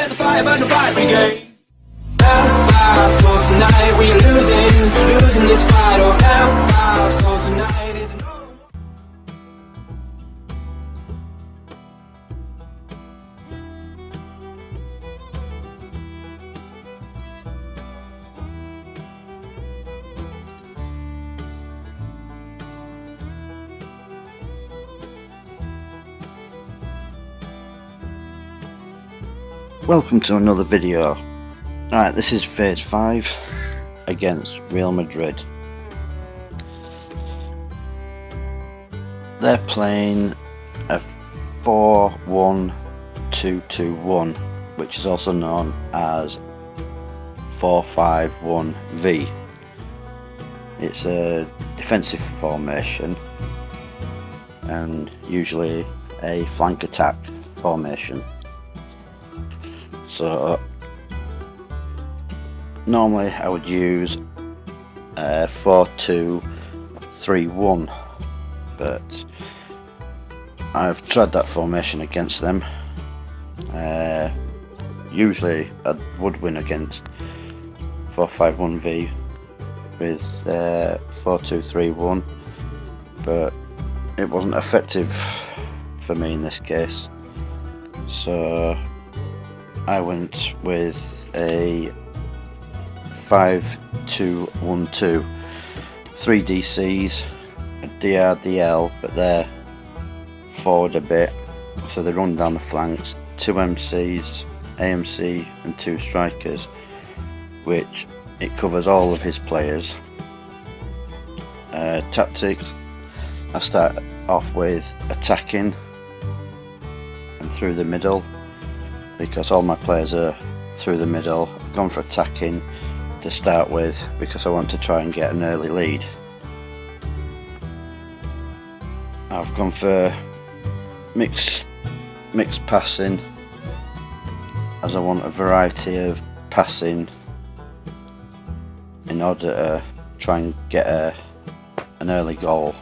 There's a fire, burn the fire brigade. Hellfire, so tonight we are losing this fight. Oh, hellfire, so tonight is no. Welcome to another video. Alright, this is Phase 5 against Real Madrid. They're playing a 4-1-2-2-1, which is also known as 4-5-1-V. It's a defensive formation and usually a flank attack formation. So normally I would use 4-2-3-1, but I've tried that formation against them. Usually I would win against 4-5-1-V with 4-2-3-1, but it wasn't effective for me in this case, so I went with a 5-2-1-2, 3 DCs, a DRDL, but they're forward a bit, so they run down the flanks, 2 MCs, AMC and 2 strikers, which it covers all of his players. Tactics, I start off with attacking and through the middle, because all my players are through the middle. I've gone for attacking to start with because I want to try and get an early lead. I've gone for mixed passing, as I want a variety of passing in order to try and get an early goal.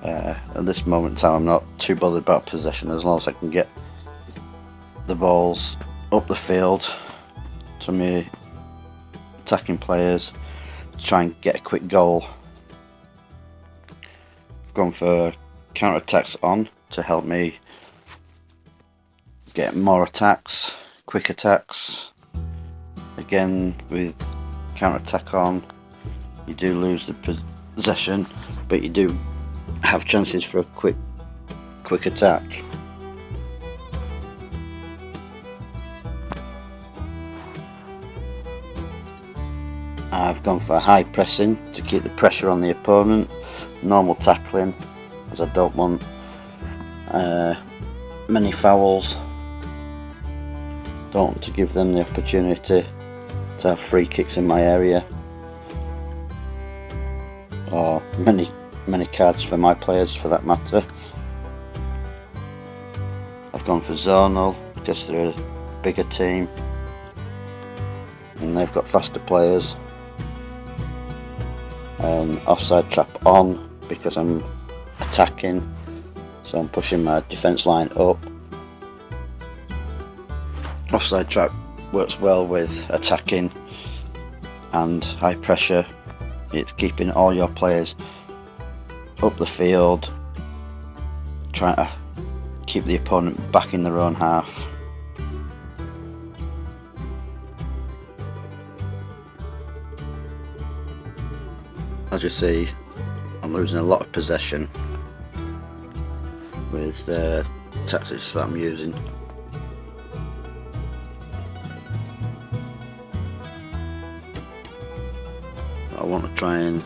At this moment in time I'm not too bothered about possession, as long as I can get the balls up the field to me attacking players to try and get a quick goal. I've gone for counter attacks on to help me get more attacks, quick attacks. Again, with counter attack on, you do lose the possession, but you do have chances for a quick attack. I've gone for high pressing to keep the pressure on the opponent, normal tackling, as I don't want many fouls, don't want to give them the opportunity to have free kicks in my area, or many cards for my players for that matter. I've gone for zonal because they're a bigger team and they've got faster players. Offside trap on because I'm attacking, so I'm pushing my defence line up. Offside trap works well with attacking and high pressure. It's keeping all your players up the field, trying to keep the opponent back in their own half. As you see, I'm losing a lot of possession with the tactics that I'm using. I want to try and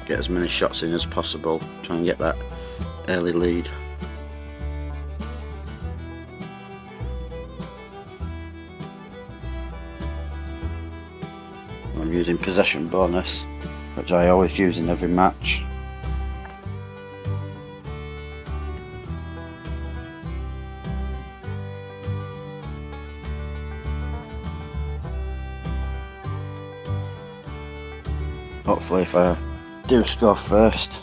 get as many shots in as possible, try and get that early lead. I'm using possession bonus, which I always use in every match. Hopefully if I do score first,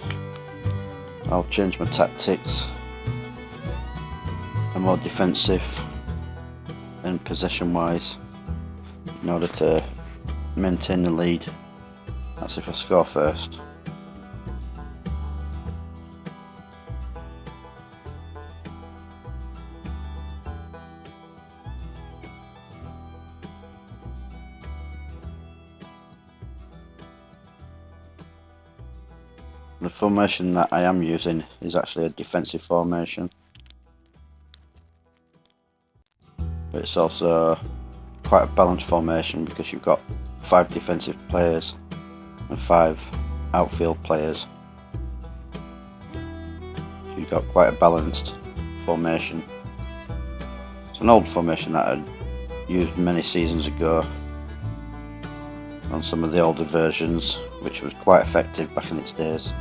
I'll change my tactics. I'm more defensive and possession wise in order to maintain the lead. That's if I score first. The formation that I am using is actually a defensive formation, but it's also quite a balanced formation because you've got 5 defensive players and 5 outfield players. You've got quite a balanced formation. It's an old formation that I used many seasons ago on some of the older versions, which was quite effective back in its days.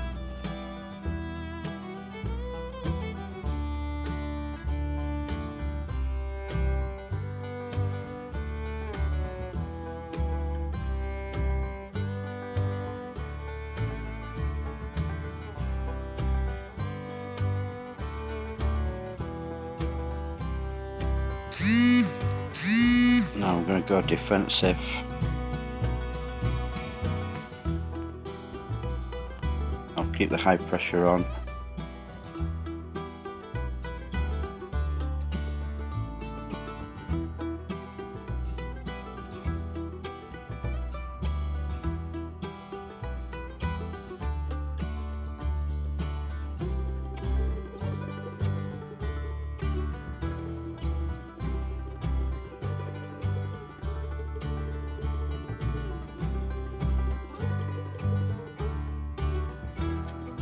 Now I'm going to go defensive. I'll keep the high pressure on.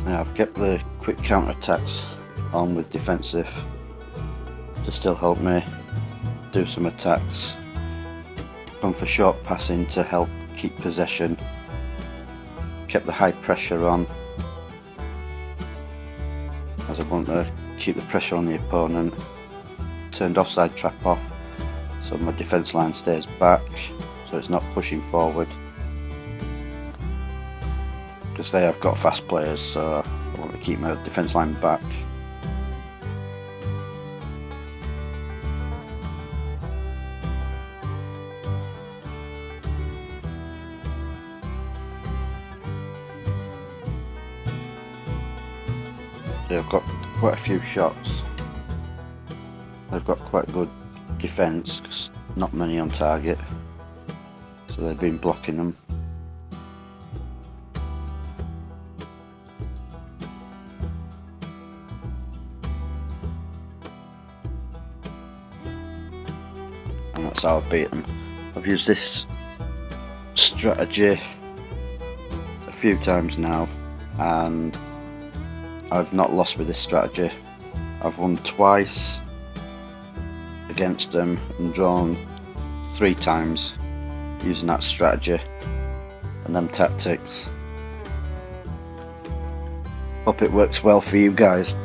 Now I've kept the quick counter attacks on with defensive to still help me do some attacks. Gone for short passing to help keep possession. Kept the high pressure on as I want to keep the pressure on the opponent. Turned offside trap off so my defence line stays back, so it's not pushing forward. Because they have got fast players, so I want to keep my defence line back. So I've got quite a few shots. They've got quite good defence, because not many on target, so they've been blocking them. And that's how I've beat them. I've used this strategy a few times now, and I've not lost with this strategy. I've won twice against them and drawn 3 times using that strategy and them tactics. Hope it works well for you guys.